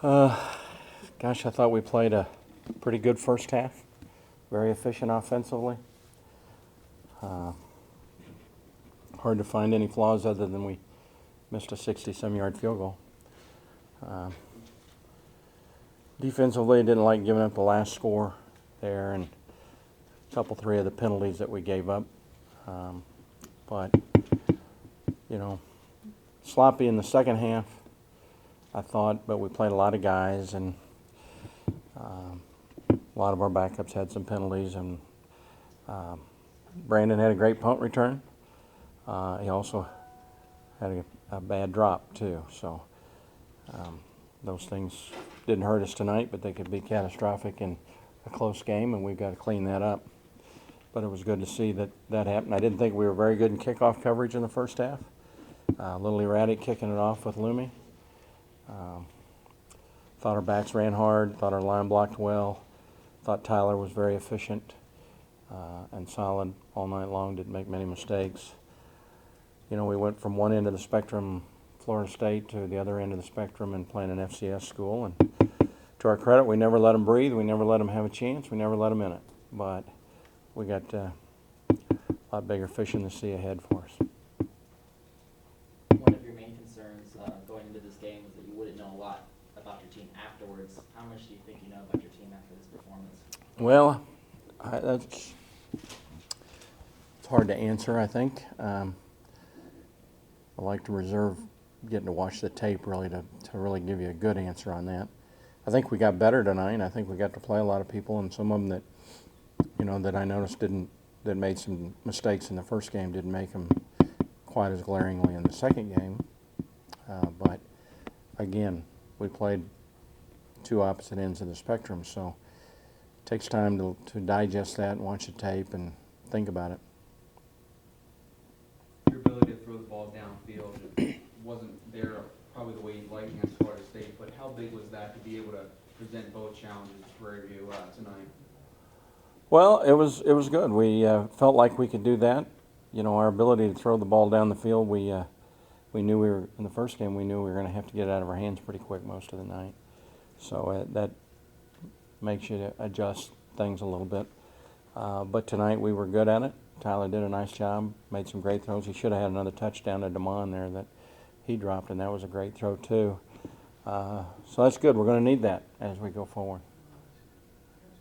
Uh, Gosh, I thought we played a pretty good first half. Very efficient offensively. Uh, Hard to find any flaws other than we missed a 60-some-yard field goal. Uh, Defensively, didn't like giving up the last score there and a couple, three of the penalties that we gave up. But, sloppy in the second half, I thought, but we played a lot of guys, and a lot of our backups had some penalties, and Brandon had a great punt return. He also had a bad drop, too. So those things didn't hurt us tonight, but they could be catastrophic in a close game, and we've got to clean that up. But it was good to see that happened. I didn't think we were very good in kickoff coverage in the first half. A little erratic kicking it off with Lumi. Thought our backs ran hard, thought our line blocked well, thought Tyler was very efficient and solid all night long, didn't make many mistakes. We went from one end of the spectrum, Florida State, to the other end of the spectrum and playing an FCS school. And to our credit, we never let them breathe, we never let them have a chance, we never let them in it. But we got a lot bigger fish in the sea ahead for us. One of your main concerns going into this game was that you wouldn't know a lot about your team afterwards. How much do you think you know about your team after this performance? Well, it's hard to answer, I think. I like to reserve getting to watch the tape really to really give you a good answer on that. I think we got better tonight. I think we got to play a lot of people, and some of them that that I noticed that made some mistakes in the first game didn't make them quite as glaringly in the second game. But again, we played two opposite ends of the spectrum, so it takes time to digest that and watch the tape and think about it. Your ability to throw the ball downfield wasn't there probably the way you'd like against Florida State, but how big was that to be able to present both challenges to Prairie tonight? Well, it was good. We felt like we could do that. Our ability to throw the ball down the field, we knew we were in the first game. We knew we were going to have to get it out of our hands pretty quick most of the night. So that makes you adjust things a little bit. But tonight we were good at it. Tyler did a nice job, made some great throws. He should have had another touchdown to DeMond there that he dropped, and that was a great throw too. So that's good. We're going to need that as we go forward.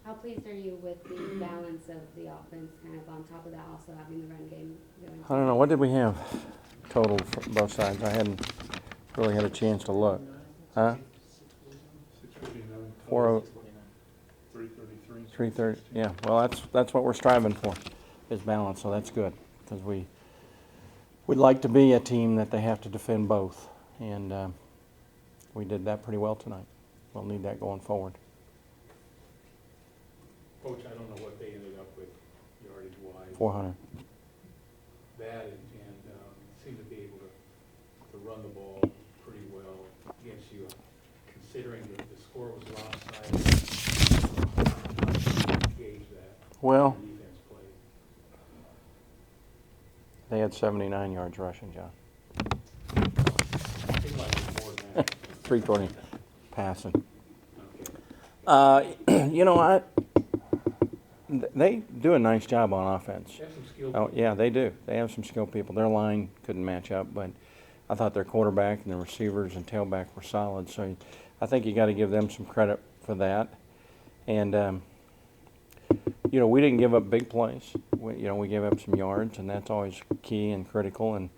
How pleased are you with the balance of the offense, kind of on top of that also having the run game going? I don't know. What did we have total for both sides? I hadn't really had a chance to look. Huh? 659. 4-0. 333. 330. Yeah. Well, that's what we're striving for, is balance. So that's good, because we'd like to be a team that they have to defend both, and we did that pretty well tonight. We'll need that going forward. Coach, I don't know what they ended up with yardage-wise. 400. That and seem to be able to run the ball pretty well against you, considering that the score was lopsided. Gauge that. Well, Defense played. they had 79 yards rushing, John. Seemed like it was more than that. 320 passing. Okay. They do a nice job on offense. They have some skill. Oh, yeah, they do. They have some skilled people. Their line couldn't match up, but I thought their quarterback and the receivers and tailback were solid. So I think you got to give them some credit for that. And, we didn't give up big plays. We gave up some yards, and that's always key and critical. And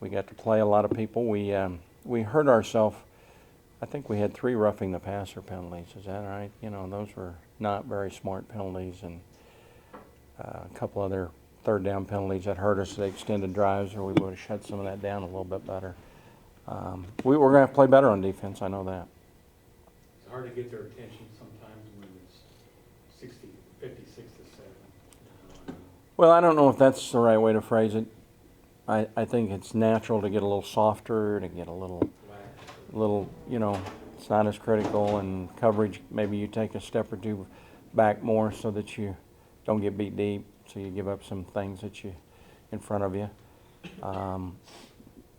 we got to play a lot of people. We hurt ourselves. I think we had 3 roughing the passer penalties. Is that right? Those were not very smart penalties, and a couple other third down penalties that hurt us. They extended drives, or we would have shut some of that down a little bit better. We were going to play better on defense. I know that. It's hard to get their attention sometimes when it's 56 to 7. Well, I don't know if that's the right way to phrase it. I think it's natural to get a little softer, to get a little, it's not as critical, and coverage, maybe you take a step or two back more so that you don't get beat deep, so you give up some things that you in front of you.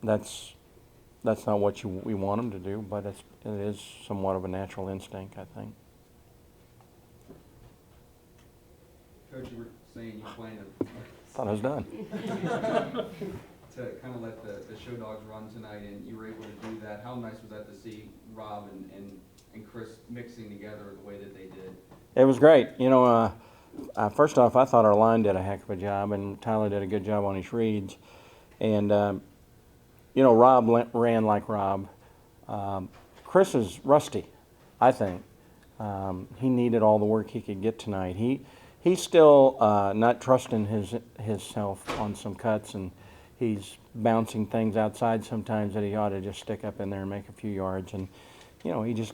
That's that's not what we want them to do, but it is somewhat of a natural instinct, I think. Coach, you were saying you plan to Thought I was done. to kind of let the show dogs run tonight, and you were able to do that. How nice was that to see Rob and Chris mixing together the way that they did? It was great. You know, first off, I thought our line did a heck of a job, and Tyler did a good job on his reads. And, you know, Rob ran like Rob. Chris is rusty, I think. He needed all the work he could get tonight. He's still not trusting himself on some cuts, and he's bouncing things outside sometimes that he ought to just stick up in there and make a few yards. And, you know, he just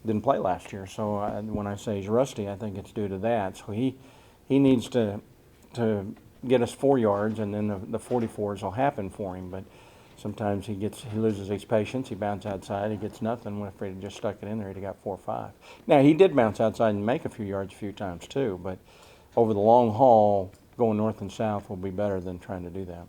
didn't play last year. So when I say he's rusty, I think it's due to that. So he needs to get us 4 yards, and then the 44s will happen for him. But sometimes he loses his patience. He bounces outside. He gets nothing. If he'd just stuck it in there, he'd have got 4 or 5. Now, he did bounce outside and make a few yards a few times too. But over the long haul, going north and south will be better than trying to do that.